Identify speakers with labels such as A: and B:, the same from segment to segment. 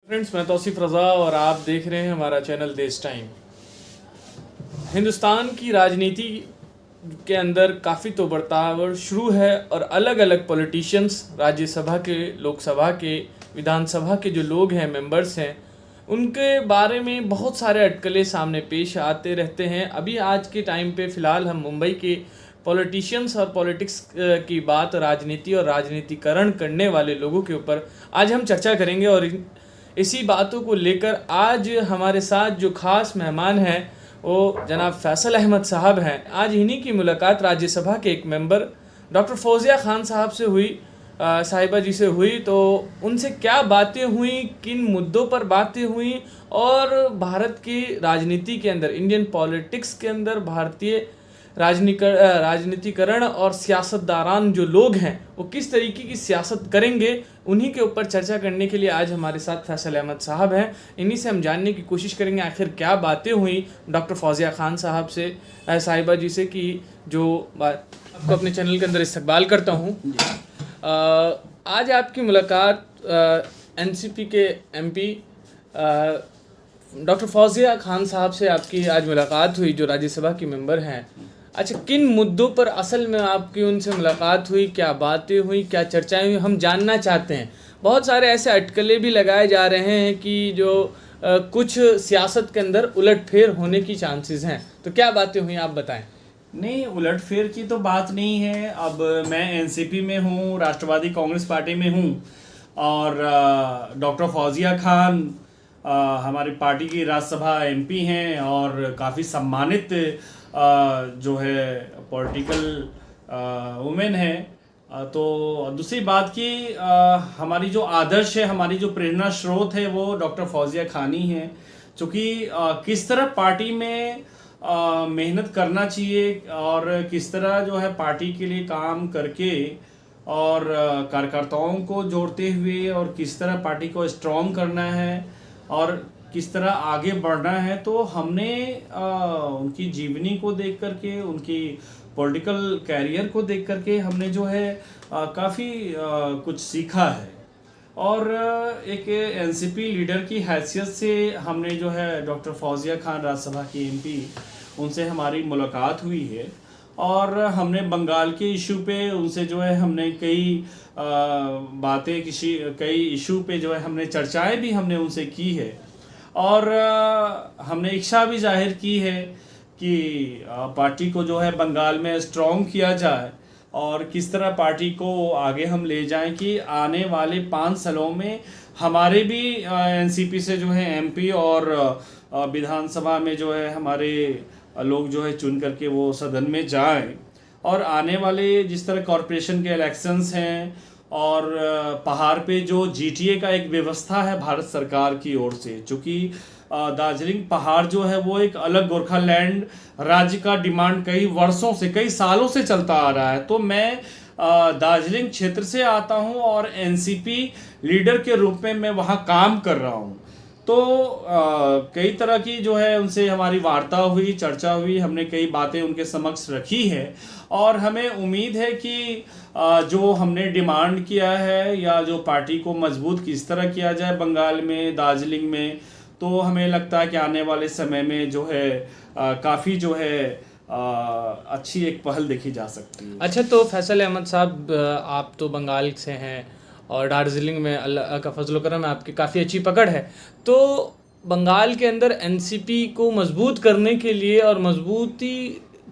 A: Friends, मैं तौसीफ रज़ा और आप देख रहे हैं हमारा चैनल देश टाइम। हिंदुस्तान की राजनीति के अंदर काफ़ी तो बर्ताव शुरू है और अलग अलग पॉलिटिशियंस, राज्यसभा के, लोकसभा के, विधानसभा के जो लोग हैं, मेंबर्स हैं, उनके बारे में बहुत सारे अटकलें सामने पेश आते रहते हैं। अभी आज के टाइम पे फ़िलहाल हम मुंबई के पॉलिटिशियंस और पॉलिटिक्स की बात, राजनीति और राजनीतिकरण करने वाले लोगों के ऊपर आज हम चर्चा करेंगे। और इसी बातों को लेकर आज हमारे साथ जो ख़ास मेहमान हैं वो जनाब फैसल अहमद साहब हैं। आज इन्हीं की मुलाकात राज्यसभा के एक मेंबर डॉक्टर फौजिया खान साहब से हुई, साहिबा जी से हुई। तो उनसे क्या बातें हुई, किन मुद्दों पर बातें हुई और भारत की राजनीति के अंदर, इंडियन पॉलिटिक्स के अंदर भारतीय राजनीतिकरण और सियासतदारान जो लोग हैं वो किस तरीके की सियासत करेंगे, उन्हीं के ऊपर चर्चा करने के लिए आज हमारे साथ फैसल अहमद साहब हैं। इन्हीं से हम जानने की कोशिश करेंगे आखिर क्या बातें हुई डॉक्टर फौजिया खान साहब से, साहिबा जी से, कि जो आपको अपने चैनल के अंदर इस्तकबाल करता हूँ। आज आपकी मुलाकात एनसीपी के एमपी डॉक्टर फौजिया खान साहब से आपकी आज मुलाकात हुई, जो राज्यसभा की मेंबर हैं। अच्छा, किन मुद्दों पर असल में आपकी उनसे मुलाकात हुई, क्या बातें हुई, क्या चर्चाएं हुई, हम जानना चाहते हैं। बहुत सारे ऐसे अटकले भी लगाए जा रहे हैं कि जो कुछ सियासत के अंदर उलटफेर होने की चांसेस हैं। तो क्या बातें हुई, आप बताएं।
B: नहीं, उलटफेर की तो बात नहीं है। अब मैं एनसीपी में हूँ, राष्ट्रवादी कांग्रेस पार्टी में हूँ, और डॉक्टर फौजिया खान हमारी पार्टी की राज्यसभा एमपी हैं और काफ़ी सम्मानित जो है पॉलिटिकल वुमेन है। तो दूसरी बात कि हमारी जो आदर्श है, हमारी जो प्रेरणा स्रोत है, वो डॉक्टर फौजिया खान ही है। चूँकि किस तरह पार्टी में मेहनत करना चाहिए और किस तरह जो है पार्टी के लिए काम करके और कार्यकर्ताओं को जोड़ते हुए और किस तरह पार्टी को स्ट्रॉन्ग करना है और किस तरह आगे बढ़ना है, तो हमने उनकी जीवनी को देख करके, उनकी पॉलिटिकल कैरियर को देख करके हमने जो है काफ़ी कुछ सीखा है। और एक एनसीपी लीडर की हैसियत से हमने जो है डॉक्टर फौजिया खान, राज्यसभा की एमपी, उनसे हमारी मुलाकात हुई है और हमने बंगाल के इशू पे उनसे जो है हमने कई बातें, कई इशू पे जो है हमने चर्चाएं भी हमने उनसे की है। और हमने इच्छा भी जाहिर की है कि पार्टी को जो है बंगाल में स्ट्रॉन्ग किया जाए और किस तरह पार्टी को आगे हम ले जाएं कि आने वाले 5 सालों में हमारे भी एनसीपी से जो है एमपी और विधानसभा में जो है हमारे लोग जो है चुन करके वो सदन में जाएं। और आने वाले जिस तरह कॉरपोरेशन के इलेक्शंस हैं और पहाड़ पे जो जीटीए का एक व्यवस्था है भारत सरकार की ओर से, चूँकि दार्जिलिंग पहाड़ जो है वो एक अलग गोरखालैंड राज्य का डिमांड कई वर्षों से, कई सालों से चलता आ रहा है। तो मैं दार्जिलिंग क्षेत्र से आता हूँ और एनसीपी लीडर के रूप में मैं वहाँ काम कर रहा हूँ। तो कई तरह की जो है उनसे हमारी वार्ता हुई, चर्चा हुई, हमने कई बातें उनके समक्ष रखी है और हमें उम्मीद है कि जो हमने डिमांड किया है या जो पार्टी को मजबूत किस तरह किया जाए बंगाल में, दार्जिलिंग में, तो हमें लगता है कि आने वाले समय में जो है काफ़ी जो है अच्छी एक पहल देखी जा सकती है।
A: अच्छा, तो फैसल अहमद साहब, आप तो बंगाल से हैं और दार्जिलिंग में अल्लाह का फजल करम है, आपकी काफ़ी अच्छी पकड़ है। तो बंगाल के अंदर एनसीपी को मजबूत करने के लिए और मजबूती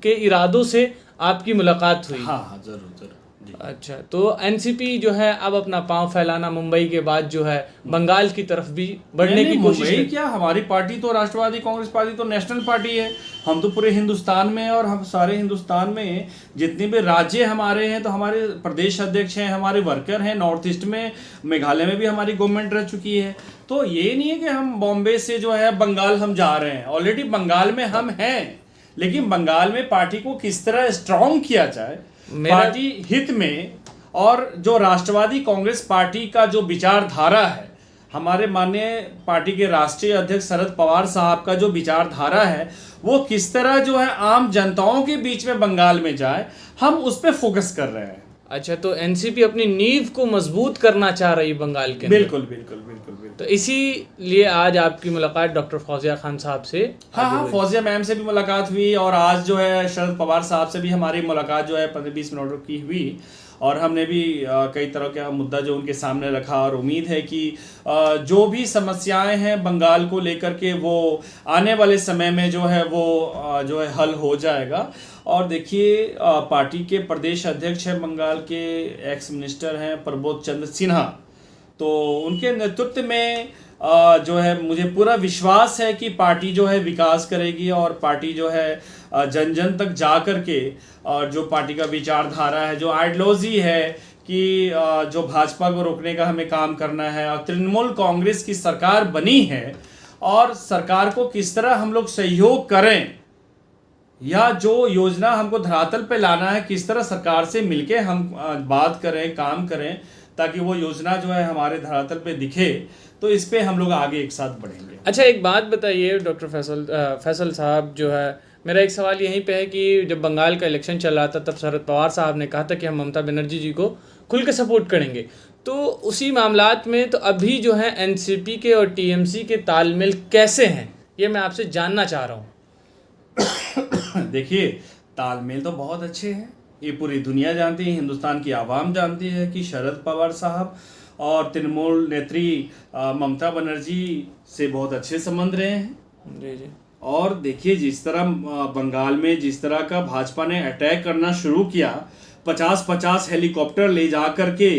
A: के इरादों से आपकी मुलाकात हुई।
B: हाँ, ज़रूर ज़रूर।
A: अच्छा, तो एनसीपी जो है अब अपना पांव फैलाना मुंबई के बाद जो है बंगाल की तरफ भी बढ़ने की कोशिश
B: है। क्या हमारी पार्टी तो, राष्ट्रवादी कांग्रेस पार्टी तो नेशनल पार्टी है। हम तो पूरे हिंदुस्तान में, और हम सारे हिंदुस्तान में जितने भी राज्य हमारे हैं, तो हमारे प्रदेश अध्यक्ष हैं, हमारे वर्कर हैं। नॉर्थ ईस्ट में, मेघालय में भी हमारी गवर्नमेंट रह चुकी है। तो ये नहीं है कि हम बॉम्बे से जो है बंगाल हम जा रहे हैं। ऑलरेडी बंगाल में हम हैं, लेकिन बंगाल में पार्टी को किस तरह स्ट्रॉन्ग किया जाए पार्टी हित में, और जो राष्ट्रवादी कांग्रेस पार्टी का जो विचारधारा है, हमारे माननीय पार्टी के राष्ट्रीय अध्यक्ष शरद पवार साहब का जो विचारधारा है, वो किस तरह जो है आम जनताओं के बीच में बंगाल में जाए, हम उस पर फोकस कर रहे हैं।
A: अच्छा, तो एनसीपी अपनी नींव को मजबूत करना चाह रही है बंगाल के अंदर।
B: बिल्कुल बिल्कुल बिल्कुल बिल्कुल।
A: तो इसीलिए आज आपकी मुलाकात डॉक्टर फौजिया खान साहब से।
B: हाँ, फौजिया मैम से भी मुलाकात हुई और आज जो है शरद पवार साहब से भी हमारी मुलाकात जो है 15-20 मिनट की हुई और हमने भी कई तरह का मुद्दा जो उनके सामने रखा और उम्मीद है कि जो भी समस्याएं हैं बंगाल को लेकर के वो आने वाले समय में जो है वो जो है हल हो जाएगा। और देखिए पार्टी के प्रदेश अध्यक्ष हैं बंगाल के, एक्स मिनिस्टर हैं प्रबोध चंद्र सिन्हा, तो उनके नेतृत्व में जो है मुझे पूरा विश्वास है कि पार्टी जो है विकास करेगी और पार्टी जो है जन जन तक जा कर के और जो पार्टी का विचारधारा है, जो आइडियोलॉजी है कि जो भाजपा को रोकने का हमें काम करना है और तृणमूल कांग्रेस की सरकार बनी है और सरकार को किस तरह हम लोग सहयोग करें या जो योजना हमको धरातल पे लाना है किस तरह सरकार से मिलके हम बात करें, काम करें ताकि वो योजना जो है हमारे धरातल पे दिखे, तो इस पे हम लोग आगे एक साथ बढ़ेंगे।
A: अच्छा, एक बात बताइए डॉक्टर फैसल साहब, जो है मेरा एक सवाल यहीं पे है कि जब बंगाल का इलेक्शन चल रहा था तब शरद पवार साहब ने कहा था कि हम ममता बनर्जी जी को खुल के सपोर्ट करेंगे, तो उसी मामलात में तो अभी जो है एनसीपी के और टीएमसी के तालमेल कैसे हैं, ये मैं आपसे जानना चाह रहा हूँ।
B: देखिए, तालमेल तो बहुत अच्छे हैं, ये पूरी दुनिया जानती है, हिंदुस्तान की आवाम जानती है कि शरद पवार साहब और तृणमूल नेत्री ममता बनर्जी से बहुत अच्छे संबंध रहे हैं।
A: जी जी।
B: और देखिए जिस तरह बंगाल में जिस तरह का भाजपा ने अटैक करना शुरू किया, 50-50 हेलीकॉप्टर ले जा करके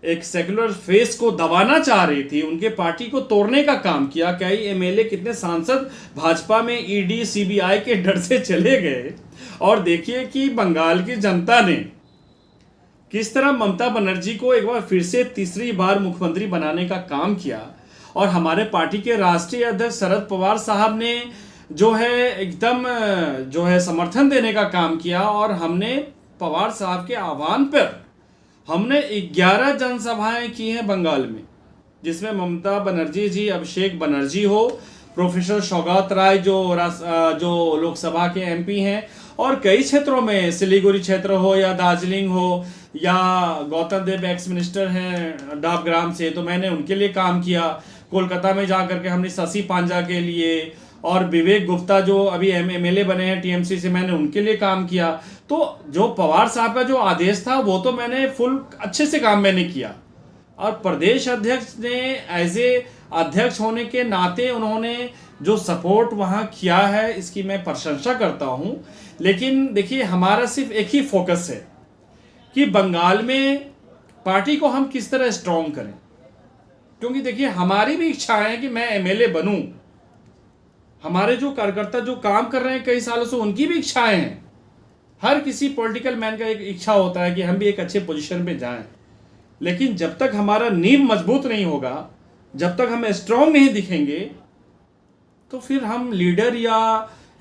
B: एक सेकुलर फेस को दबाना चाह रही थी, उनके पार्टी को तोड़ने का काम किया। कई एमएलए, कितने सांसद भाजपा में ईडी सीबीआई के डर से चले गए। और देखिए कि बंगाल की जनता ने किस तरह ममता बनर्जी को एक बार फिर से तीसरी बार मुख्यमंत्री बनाने का काम किया और हमारे पार्टी के राष्ट्रीय अध्यक्ष शरद पवार साहब ने जो है एकदम जो है समर्थन देने का काम किया और हमने पवार साहब के आह्वान पर हमने 11 जनसभाएं की हैं बंगाल में, जिसमें ममता बनर्जी जी, अभिषेक बनर्जी हो, प्रोफेसर सौगत राय जो लोकसभा के एमपी हैं, और कई क्षेत्रों में सिलीगुड़ी क्षेत्र हो या दार्जिलिंग हो या गौतम देव एक्स मिनिस्टर हैं डाबग्राम से, तो मैंने उनके लिए काम किया। कोलकाता में जा करके हमने शशि पांजा के लिए और विवेक गुप्ता जो अभी एमएलए बने हैं टीएमसी से, मैंने उनके लिए काम किया। तो जो पवार साहब का जो आदेश था वो तो मैंने फुल अच्छे से काम मैंने किया और प्रदेश अध्यक्ष ने एज ए अध्यक्ष होने के नाते उन्होंने जो सपोर्ट वहाँ किया है इसकी मैं प्रशंसा करता हूँ। लेकिन देखिए हमारा सिर्फ एक ही फोकस है कि बंगाल में पार्टी को हम किस तरह स्ट्रॉन्ग करें, क्योंकि देखिए हमारी भी इच्छा है कि मैं एमएलए बनूं, हमारे जो कार्यकर्ता जो काम कर रहे हैं कई सालों से उनकी भी इच्छाएं हैं। हर किसी पॉलिटिकल मैन का एक इच्छा होता है कि हम भी एक अच्छे पोजीशन पे जाएं, लेकिन जब तक हमारा नींव मजबूत नहीं होगा, जब तक हम स्ट्रांग नहीं दिखेंगे, तो फिर हम लीडर या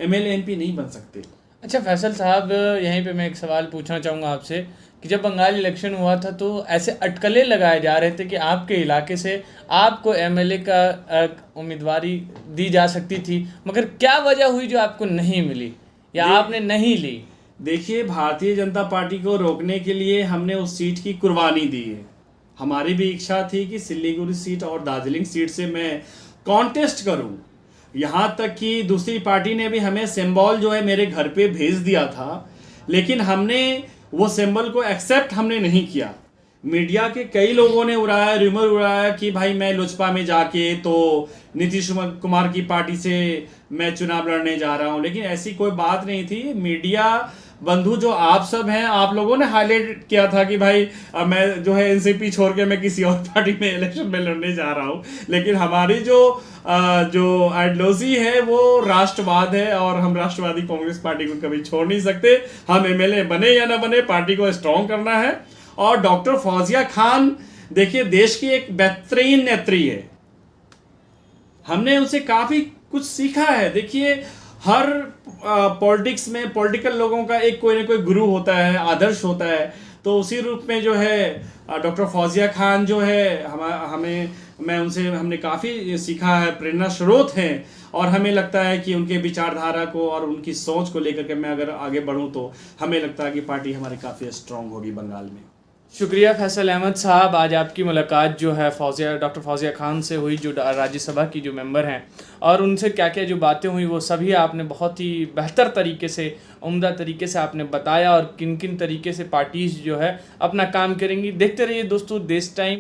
B: एमएलए एमपी नहीं बन सकते।
A: अच्छा फैसल साहब, यहीं पे मैं एक सवाल पूछना चाहूँगा आपसे कि जब बंगाल इलेक्शन हुआ था तो ऐसे अटकलें लगाए जा रहे थे कि आपके इलाके से आपको एमएलए का उम्मीदवारी दी जा सकती थी, मगर क्या वजह हुई जो आपको नहीं मिली या आपने नहीं ली?
B: देखिए, भारतीय जनता पार्टी को रोकने के लिए हमने उस सीट की कुर्बानी दी है। हमारी भी इच्छा थी कि सिलीगुड़ी सीट और दार्जिलिंग सीट से मैं कॉन्टेस्ट करूं। यहाँ तक कि दूसरी पार्टी ने भी हमें सिंबल जो है मेरे घर पे भेज दिया था, लेकिन हमने वो सिंबल को एक्सेप्ट हमने नहीं किया। मीडिया के कई लोगों ने उड़ाया, रूमर उड़ाया कि भाई मैं लोजपा में जाके तो नीतीश कुमार की पार्टी से मैं चुनाव लड़ने जा रहा हूं, लेकिन ऐसी कोई बात नहीं थी। मीडिया बंधु जो आप सब हैं, आप लोगों ने हाईलाइट किया था कि भाई मैं जो है एनसीपी छोड़ के मैं किसी और पार्टी में इलेक्शन में लड़ने जा रहा हूं, लेकिन हमारी जो आइडियोलॉजी है वो राष्ट्रवाद है और हम राष्ट्रवादी कांग्रेस पार्टी को कभी छोड़ नहीं सकते। हम एमएलए बने या ना बने, पार्टी को स्ट्रॉन्ग करना है। और डॉक्टर फौजिया खान देखिए देश की एक बेहतरीन नेत्री है, हमने उनसे काफी कुछ सीखा है। देखिए हर पॉलिटिक्स में पॉलिटिकल लोगों का एक कोई ना कोई गुरु होता है, आदर्श होता है, तो उसी रूप में जो है डॉक्टर फौजिया खान जो है हमने काफ़ी सीखा है, प्रेरणा स्रोत हैं। और हमें लगता है कि उनके विचारधारा को और उनकी सोच को लेकर के मैं अगर आगे बढ़ूं तो हमें लगता है कि पार्टी हमारी काफ़ी स्ट्रांग होगी बंगाल में।
A: शुक्रिया फैसल अहमद साहब। आज आपकी मुलाकात जो है डॉक्टर फौजिया खान से हुई, जो राज्यसभा की जो मेंबर हैं, और उनसे क्या क्या जो बातें हुई वो सभी आपने बहुत ही बेहतर तरीके से, उम्दा तरीके से आपने बताया, और किन किन तरीके से पार्टीज़ जो है अपना काम करेंगी। देखते रहिए दोस्तों देश टाइम।